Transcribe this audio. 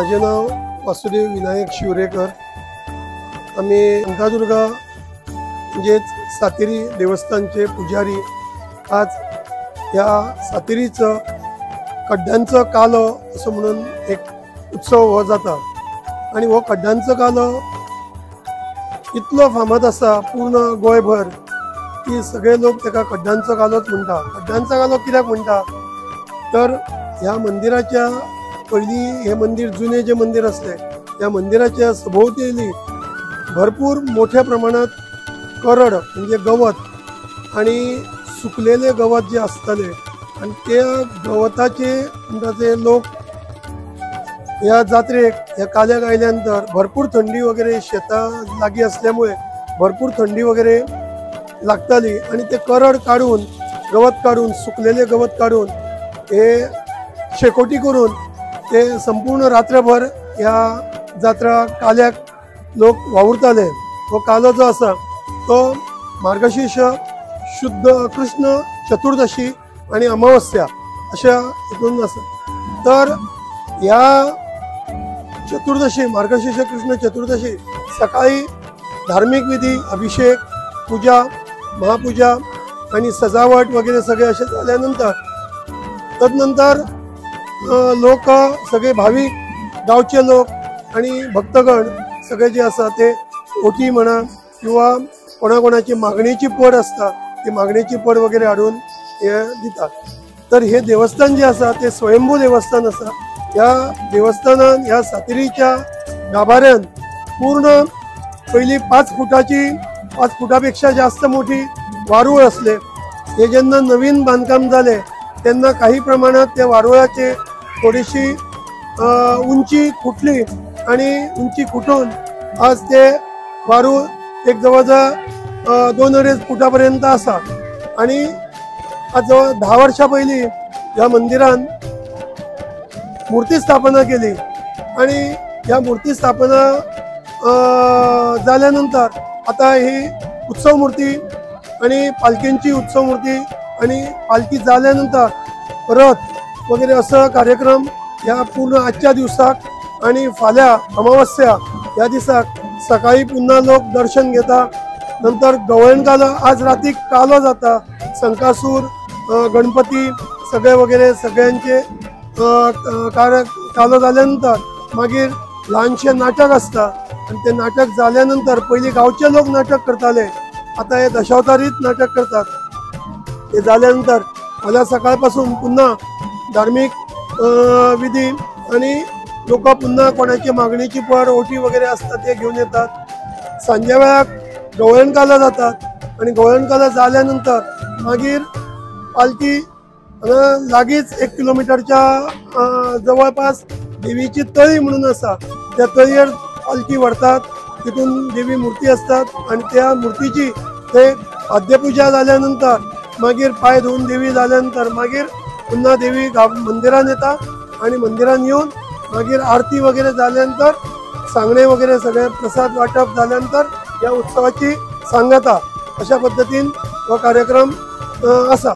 माझे नाव वासुदेव विनायक शिवरेकर। आम्ही अंकादुर्गा म्हणजेच सातेरी देवस्थानचे पुजारी। आज या सातेरीचं कड्ड्यांचं काल असं म्हणून एक उत्सव हो जाता आणि वो कड्ड्यांचं काल इतलो फामाद आसा पूर्ण गोंयभर की सगळे लोक तेका कड्ड्यांचो कालोच म्हणटा। कड्ड्यांचो कालो कित्याक म्हणटा तर ह्या मंदिराच्या पयलीं हे मंदिर जुने जे मंदिर असले त्या मंदिराच्या सभोवतेली भरपूर मोठ्या प्रमाणात करड म्हणजे गवत आणि सुकलेले गवत जे असतले आणि त्या गवताचे म्हणजे लोक या जात्रेक ह्या काल्याक आयल्यानंतर भरपूर थंडी वगैरे शेता लागी असल्यामुळे भरपूर थंडी वगैरे लागताली आणि ते करड काढून गवत काढून सुकलेले गवत काढून हे शेकोटी करून ते संपूर्ण रात्रभर ह्या जात्रा काल्याक लोक वावुरताले। तो कालो जो आसा तो मार्गशीर्ष शुद्ध कृष्ण चतुर्दशी आणि अमावस्या अशा हितून आसा। तर ह्या चतुर्दशी मार्गशीर्ष कृष्ण चतुर्दशी सकाळी धार्मिक विधी अभिषेक पूजा महापूजा आणि सजावट वगैरे सगळे असे झाल्यानंतर तदनंतर लोक सगळे भाविक गावचे लोक आणि भक्तगण सगळे जे आसा ते ओटी म्हणा किंवा कोणाकोणाची मागणीची पड असता ती मागणीची पड वगैरे हाडून हे दितात। तर हे देवस्थान जे आसा ते स्वयंभू देवस्थान आसा। या देवस्थानान ह्या सातेरीच्या गाभाऱ्यान पूर्ण पहिली 5 फुटापेक्षा जास्त मोठी वारुळ असले। हे जेन्ना नवीन बांधकाम झाले तेन्ना काही प्रमाणात त्या वारुळाचे थोडीशी उंची फुटली आणि उंची फुटून आज ते वारुळ एक जवळजवळ 2-2.5 फुटापर्यंत असा। आणि आज जवळ 10 वर्षां पयलीं ह्या मंदिरान मूर्ती स्थापना केली आणि ह्या मूर्ती स्थापना झाल्यानंतर आता ही उत्सव मूर्ती आणि पालखींची उत्सव मूर्ती आणि पालखी झाल्यानंतर रथ वगैरे असं कार्यक्रम या पूर्ण आजच्या दिवसाक आणि फाल्या अमावस्या या दिसाक सकाळी पुन्हा लोक दर्शन घेतात। नंतर गवळण कालो आज राती कालो जाता संकासूर गणपती सगळे वगैरे सगळ्यांचे कालो झाल्यानंतर मागीर ल्हानशे नाटक असता आणि ते नाटक झाल्यानंतर पयलीं गावचे लोक नाटक करताले आता हे दशावतारीत नाटक करतात। ते झाल्यानंतर फाल्यां सकाळपासून पुन्हा धार्मिक विधी आणि लोक पुन्हा कोणाची मागणीची पड ओटी वगैरे असतात ते घेऊन येतात। सांजे वेळाक गवळण कालो जातात आणि गवळण कालो झाल्यानंतर मागीर पालखी लागीच 1 किलोमीटरच्या जवळपास देवीची तळी म्हणून आसा त्या तळयेर पालखी व्हरतात। तितून देवी मूर्ती असतात आणि त्या मूर्तीची ते आद्यपूजा झाल्यानंतर मागीर पाय धुवून देवी झाल्यानंतर मागीर पुन्हा देवी मंदिरान येता आणि मंदिरान येऊन मागीर आरती वगैरे झाल्यानंतर सांगणे वगैरे सगळे प्रसाद वाटप झाल्यानंतर या उत्सवाची सांगता अशा पद्धतीन हो कार्यक्रम आसा।